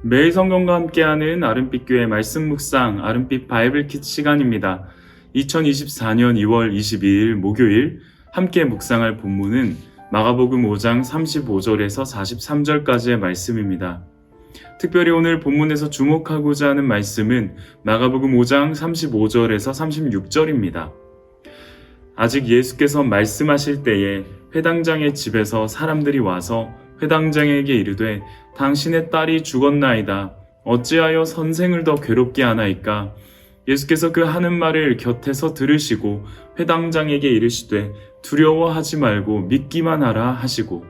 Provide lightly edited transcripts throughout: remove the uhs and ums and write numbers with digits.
매일 성경과 함께하는 아름빛 교회 말씀 묵상 아름빛 바이블 키트 시간입니다. 2024년 2월 22일 목요일 함께 묵상할 본문은 마가복음 5장 35절에서 43절까지의 말씀입니다. 특별히 오늘 본문에서 주목하고자 하는 말씀은 마가복음 5장 35절에서 36절입니다. 아직 예수께서 말씀하실 때에 회당장의 집에서 사람들이 와서 회당장에게 이르되 당신의 딸이 죽었나이다. 어찌하여 선생을 더 괴롭게 하나이까? 예수께서 그 하는 말을 곁에서 들으시고 회당장에게 이르시되 두려워하지 말고 믿기만 하라 하시고.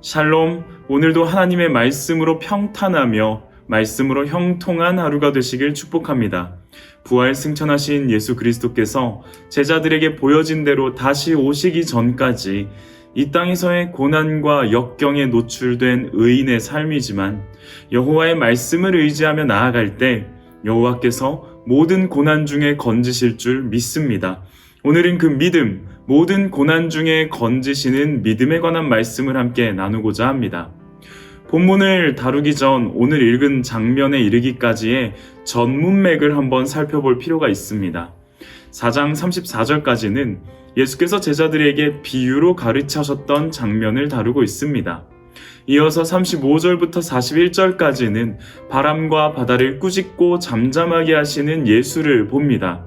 샬롬, 오늘도 하나님의 말씀으로 평탄하며 말씀으로 형통한 하루가 되시길 축복합니다. 부활 승천하신 예수 그리스도께서 제자들에게 보여진 대로 다시 오시기 전까지 이 땅에서의 고난과 역경에 노출된 의인의 삶이지만 여호와의 말씀을 의지하며 나아갈 때 여호와께서 모든 고난 중에 건지실 줄 믿습니다. 오늘은 그 믿음, 모든 고난 중에 건지시는 믿음에 관한 말씀을 함께 나누고자 합니다. 본문을 다루기 전 오늘 읽은 장면에 이르기까지의 전문맥을 한번 살펴볼 필요가 있습니다. 4장 34절까지는 예수께서 제자들에게 비유로 가르치셨던 장면을 다루고 있습니다. 이어서 35절부터 41절까지는 바람과 바다를 꾸짖고 잠잠하게 하시는 예수를 봅니다.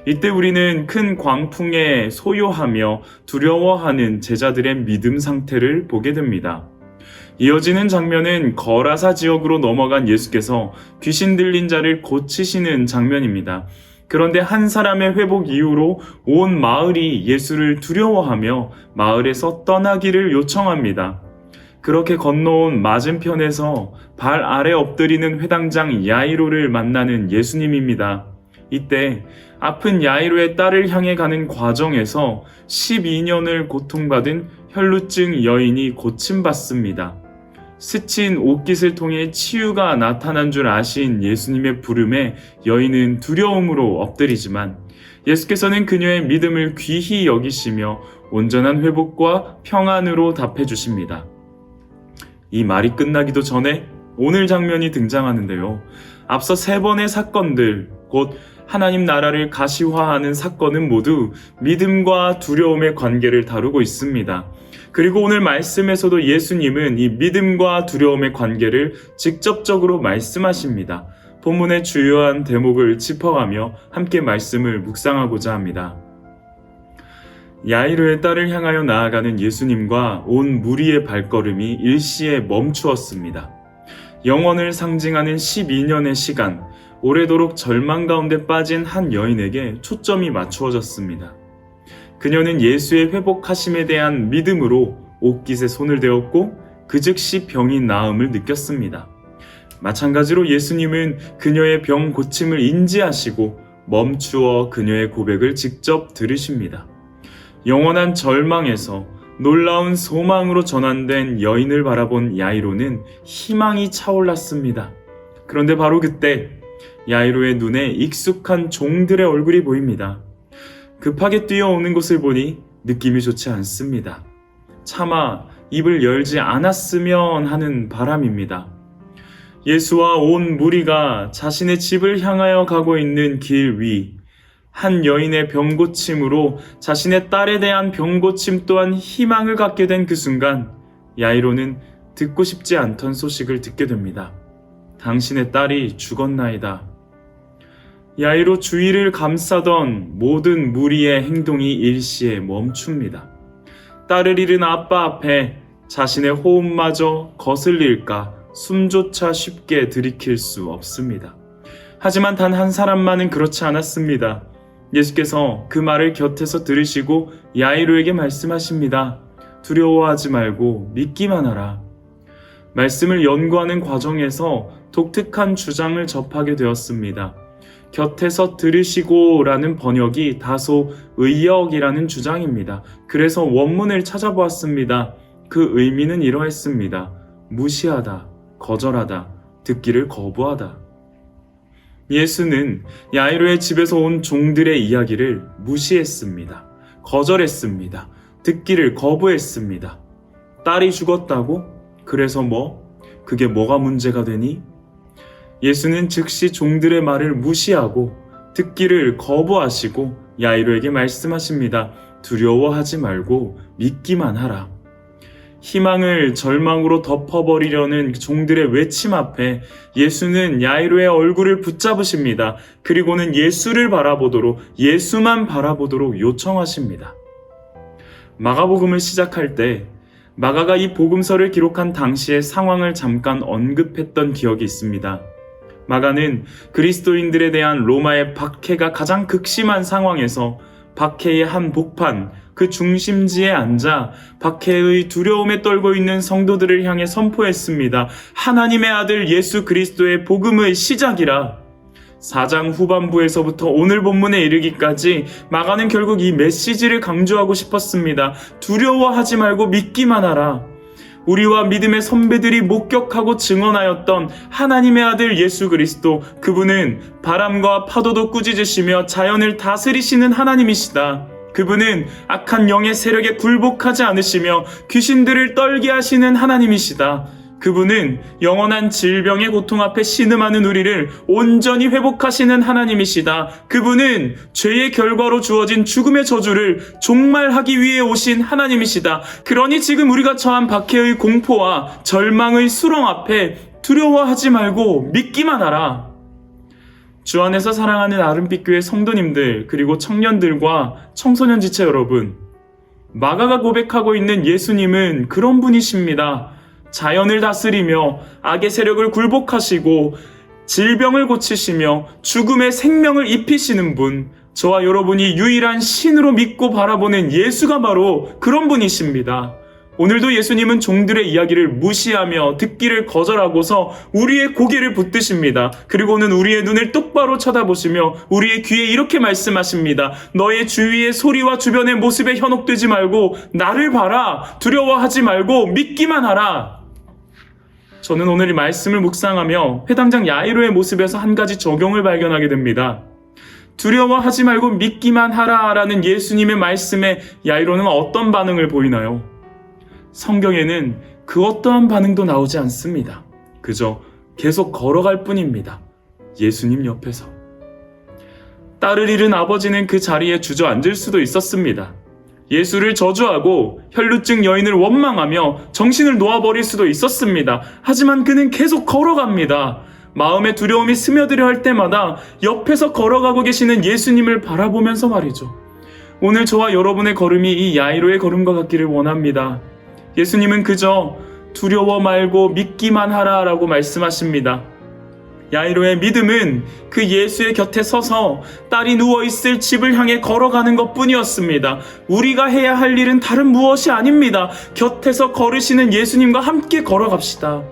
이때 우리는 큰 광풍에 소요하며 두려워하는 제자들의 믿음 상태를 보게 됩니다. 이어지는 장면은 거라사 지역으로 넘어간 예수께서 귀신 들린 자를 고치시는 장면입니다. 그런데 한 사람의 회복 이후로 온 마을이 예수를 두려워하며 마을에서 떠나기를 요청합니다. 그렇게 건너온 맞은편에서 발 아래 엎드리는 회당장 야이로를 만나는 예수님입니다. 이때 아픈 야이로의 딸을 향해 가는 과정에서 12년을 고통받은 혈루증 여인이 고침받습니다. 스친 옷깃을 통해 치유가 나타난 줄 아신 예수님의 부름에 여인은 두려움으로 엎드리지만 예수께서는 그녀의 믿음을 귀히 여기시며 온전한 회복과 평안으로 답해 주십니다. 이 말이 끝나기도 전에 오늘 장면이 등장하는데요. 앞서 3번의 사건들, 곧 하나님 나라를 가시화하는 사건은 모두 믿음과 두려움의 관계를 다루고 있습니다. 그리고 오늘 말씀에서도 예수님은 이 믿음과 두려움의 관계를 직접적으로 말씀하십니다. 본문의 주요한 대목을 짚어가며 함께 말씀을 묵상하고자 합니다. 야이로의 딸을 향하여 나아가는 예수님과 온 무리의 발걸음이 일시에 멈추었습니다. 영원을 상징하는 12년의 시간, 오래도록 절망 가운데 빠진 한 여인에게 초점이 맞추어졌습니다. 그녀는 예수의 회복하심에 대한 믿음으로 옷깃에 손을 대었고 그 즉시 병이 나음을 느꼈습니다. 마찬가지로 예수님은 그녀의 병 고침을 인지하시고 멈추어 그녀의 고백을 직접 들으십니다. 영원한 절망에서 놀라운 소망으로 전환된 여인을 바라본 야이로는 희망이 차올랐습니다. 그런데 바로 그때 야이로의 눈에 익숙한 종들의 얼굴이 보입니다. 급하게 뛰어오는 것을 보니 느낌이 좋지 않습니다. 차마 입을 열지 않았으면 하는 바람입니다. 예수와 온 무리가 자신의 집을 향하여 가고 있는 길 위, 한 여인의 병고침으로 자신의 딸에 대한 병고침 또한 희망을 갖게 된 그 순간 야이로는 듣고 싶지 않던 소식을 듣게 됩니다. 당신의 딸이 죽었나이다. 야이로 주위를 감싸던 모든 무리의 행동이 일시에 멈춥니다. 딸을 잃은 아빠 앞에 자신의 호흡마저 거슬릴까 숨조차 쉽게 들이킬 수 없습니다. 하지만 단 한 사람만은 그렇지 않았습니다. 예수께서 그 말을 곁에서 들으시고 야이로에게 말씀하십니다. 두려워하지 말고 믿기만 하라. 말씀을 연구하는 과정에서 독특한 주장을 접하게 되었습니다. 곁에서 들으시고 라는 번역이 다소 의역이라는 주장입니다. 그래서 원문을 찾아보았습니다. 그 의미는 이러했습니다. 무시하다, 거절하다, 듣기를 거부하다. 예수는 야이로의 집에서 온 종들의 이야기를 무시했습니다. 거절했습니다. 듣기를 거부했습니다. 딸이 죽었다고? 그래서 뭐? 그게 뭐가 문제가 되니? 예수는 즉시 종들의 말을 무시하고 듣기를 거부하시고 야이로에게 말씀하십니다. 두려워하지 말고 믿기만 하라. 희망을 절망으로 덮어버리려는 종들의 외침 앞에 예수는 야이로의 얼굴을 붙잡으십니다. 그리고는 예수를 바라보도록, 예수만 바라보도록 요청하십니다. 마가복음을 시작할 때 마가가 이 복음서를 기록한 당시의 상황을 잠깐 언급했던 기억이 있습니다. 마가는 그리스도인들에 대한 로마의 박해가 가장 극심한 상황에서 박해의 한 복판, 그 중심지에 앉아 박해의 두려움에 떨고 있는 성도들을 향해 선포했습니다. 하나님의 아들 예수 그리스도의 복음의 시작이라. 4장 후반부에서부터 오늘 본문에 이르기까지 마가는 결국 이 메시지를 강조하고 싶었습니다. 두려워하지 말고 믿기만 하라. 우리와 믿음의 선배들이 목격하고 증언하였던 하나님의 아들 예수 그리스도, 그분은 바람과 파도도 꾸짖으시며 자연을 다스리시는 하나님이시다. 그분은 악한 영의 세력에 굴복하지 않으시며 귀신들을 떨게 하시는 하나님이시다. 그분은 영원한 질병의 고통 앞에 신음하는 우리를 온전히 회복하시는 하나님이시다. 그분은 죄의 결과로 주어진 죽음의 저주를 종말하기 위해 오신 하나님이시다. 그러니 지금 우리가 처한 박해의 공포와 절망의 수렁 앞에 두려워하지 말고 믿기만 하라. 주 안에서 사랑하는 아름빛교회 성도님들, 그리고 청년들과 청소년 지체 여러분, 마가가 고백하고 있는 예수님은 그런 분이십니다. 자연을 다스리며 악의 세력을 굴복하시고 질병을 고치시며 죽음의 생명을 입히시는 분, 저와 여러분이 유일한 신으로 믿고 바라보는 예수가 바로 그런 분이십니다. 오늘도 예수님은 종들의 이야기를 무시하며 듣기를 거절하고서 우리의 고개를 붙드십니다. 그리고는 우리의 눈을 똑바로 쳐다보시며 우리의 귀에 이렇게 말씀하십니다. 너의 주위의 소리와 주변의 모습에 현혹되지 말고 나를 봐라. 두려워하지 말고 믿기만 하라. 저는 오늘 이 말씀을 묵상하며 회당장 야이로의 모습에서 한 가지 적용을 발견하게 됩니다. 두려워하지 말고 믿기만 하라 라는 예수님의 말씀에 야이로는 어떤 반응을 보이나요? 성경에는 그 어떠한 반응도 나오지 않습니다. 그저 계속 걸어갈 뿐입니다. 예수님 옆에서. 딸을 잃은 아버지는 그 자리에 주저앉을 수도 있었습니다. 예수를 저주하고 혈루증 여인을 원망하며 정신을 놓아버릴 수도 있었습니다. 하지만 그는 계속 걸어갑니다. 마음의 두려움이 스며들어 할 때마다 옆에서 걸어가고 계시는 예수님을 바라보면서 말이죠. 오늘 저와 여러분의 걸음이 이 야이로의 걸음과 같기를 원합니다. 예수님은 그저 두려워 말고 믿기만 하라 라고 말씀하십니다. 야이로의 믿음은 그 예수의 곁에 서서 딸이 누워있을 집을 향해 걸어가는 것 뿐이었습니다. 우리가 해야 할 일은 다른 무엇이 아닙니다. 곁에서 걸으시는 예수님과 함께 걸어갑시다.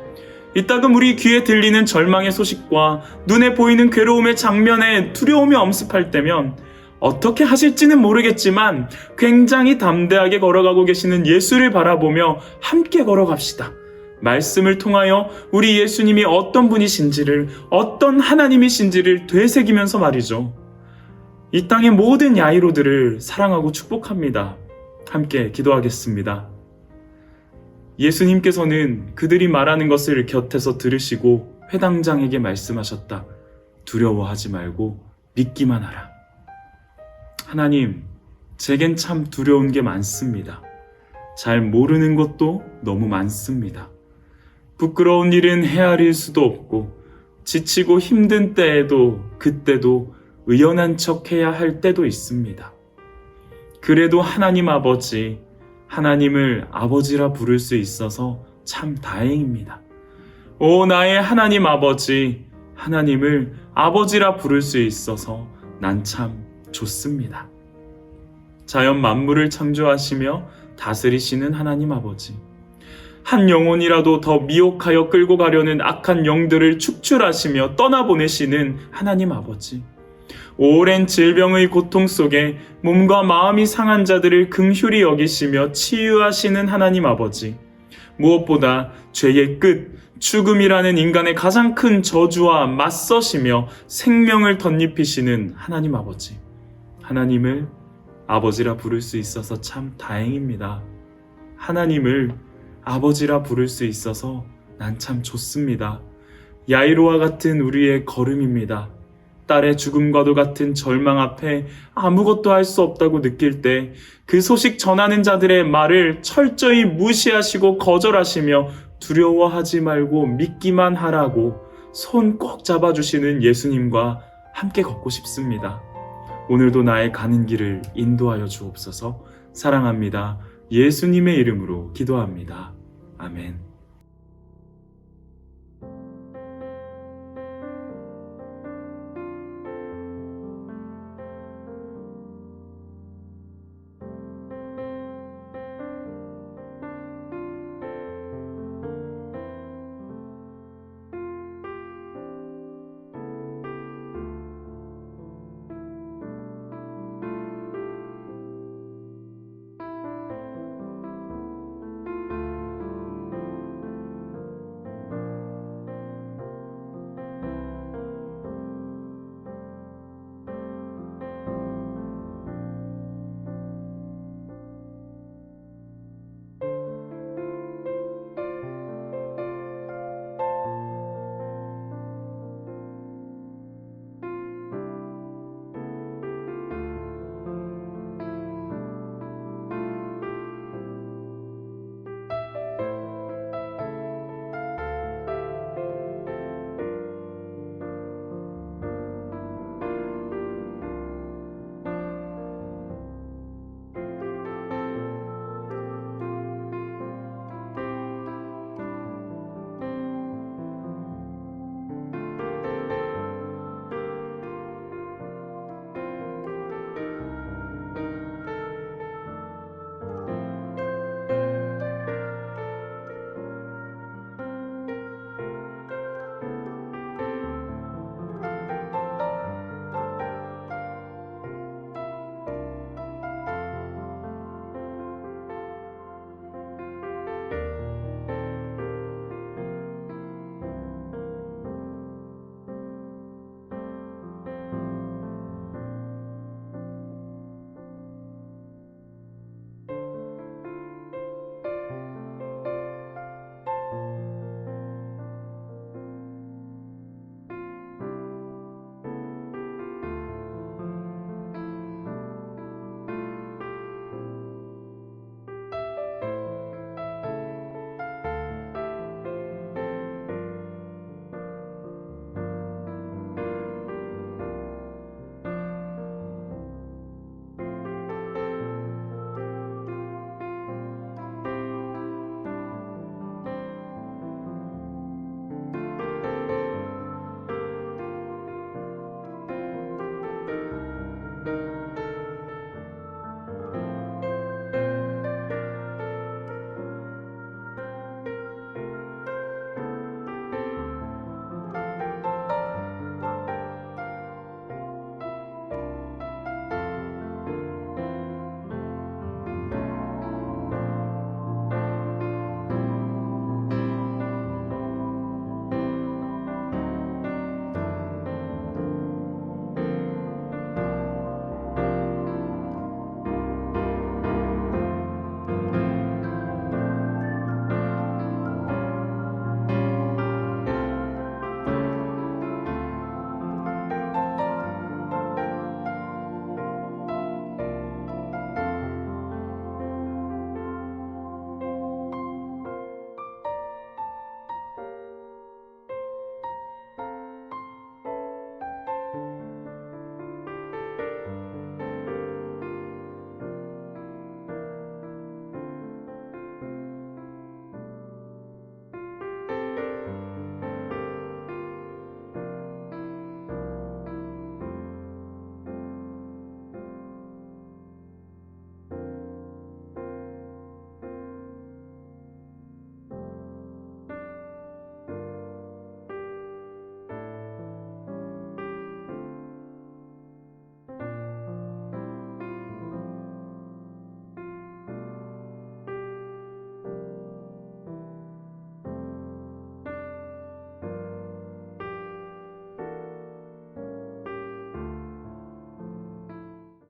이따금 우리 귀에 들리는 절망의 소식과 눈에 보이는 괴로움의 장면에 두려움이 엄습할 때면 어떻게 하실지는 모르겠지만 굉장히 담대하게 걸어가고 계시는 예수를 바라보며 함께 걸어갑시다. 말씀을 통하여 우리 예수님이 어떤 분이신지를, 어떤 하나님이신지를 되새기면서 말이죠. 이 땅의 모든 야이로들을 사랑하고 축복합니다. 함께 기도하겠습니다. 예수님께서는 그들이 말하는 것을 곁에서 들으시고 회당장에게 말씀하셨다. 두려워하지 말고 믿기만 하라. 하나님, 제겐 참 두려운 게 많습니다. 잘 모르는 것도 너무 많습니다. 부끄러운 일은 헤아릴 수도 없고 지치고 힘든 때에도 그때도 의연한 척 해야 할 때도 있습니다. 그래도 하나님 아버지, 하나님을 아버지라 부를 수 있어서 참 다행입니다. 오 나의 하나님 아버지, 하나님을 아버지라 부를 수 있어서 난 참 좋습니다. 자연 만물을 창조하시며 다스리시는 하나님 아버지, 한 영혼이라도 더 미혹하여 끌고 가려는 악한 영들을 축출하시며 떠나보내시는 하나님 아버지, 오랜 질병의 고통 속에 몸과 마음이 상한 자들을 긍휼히 여기시며 치유하시는 하나님 아버지, 무엇보다 죄의 끝, 죽음이라는 인간의 가장 큰 저주와 맞서시며 생명을 덧입히시는 하나님 아버지, 하나님을 아버지라 부를 수 있어서 참 다행입니다. 하나님을 아버지라 부를 수 있어서 난 참 좋습니다. 야이로와 같은 우리의 걸음입니다. 딸의 죽음과도 같은 절망 앞에 아무것도 할 수 없다고 느낄 때 그 소식 전하는 자들의 말을 철저히 무시하시고 거절하시며 두려워하지 말고 믿기만 하라고 손 꼭 잡아주시는 예수님과 함께 걷고 싶습니다. 오늘도 나의 가는 길을 인도하여 주옵소서. 사랑합니다. 예수님의 이름으로 기도합니다. 아멘.